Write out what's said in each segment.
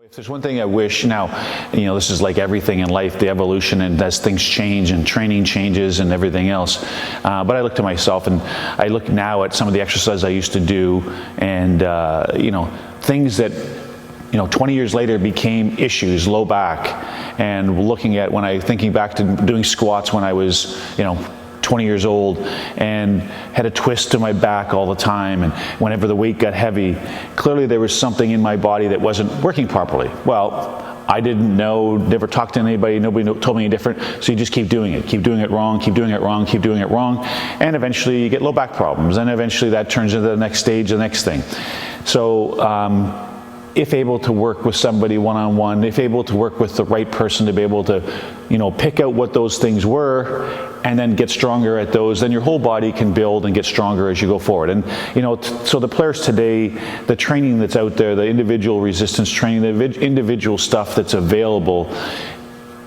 If there's one thing I wish now, this is like everything in life, the evolution, and as things change and training changes and everything else. But I look to myself and I look now at some of the exercises I used to do and, things that, 20 years later became issues, low back. And looking at thinking back to doing squats when I was, 20 years old and had a twist to my back all the time, and whenever the weight got heavy, clearly there was something in my body that wasn't working properly. Well, I didn't know, never talked to anybody, nobody told me any different, so you just keep doing it wrong, keep doing it wrong, and eventually you get low back problems, and eventually that turns into the next stage, the next thing. So if able to work with somebody one-on-one, if able to work with the right person to be able to, pick out what those things were and then get stronger at those, then your whole body can build and get stronger as you go forward. And, so the players today, the training that's out there, the individual resistance training, the individual stuff that's available,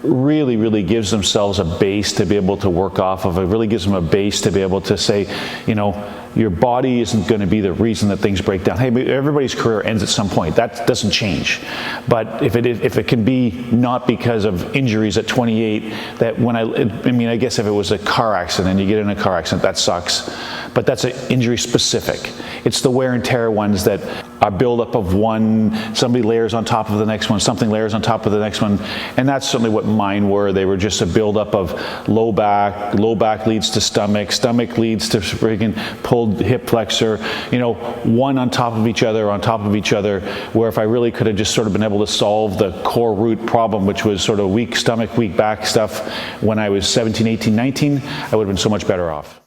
really gives themselves a base to be able to work off of. It really gives them a base to be able to say, your body isn't going to be the reason that things break down. Hey, everybody's career ends at some point. That doesn't change. But if it can be not because of injuries at 28, that I guess if it was a car accident, you get in a car accident, that sucks. But that's an injury specific. It's the wear and tear ones that are buildup of one, somebody layers on top of the next one, something layers on top of the next one. And that's certainly what mine were. They were just a buildup of low back leads to stomach leads to freaking pulled hip flexor, one on top of each other, where if I really could have just sort of been able to solve the core root problem, which was sort of weak stomach, weak back stuff when I was 17, 18, 19, I would have been so much better off.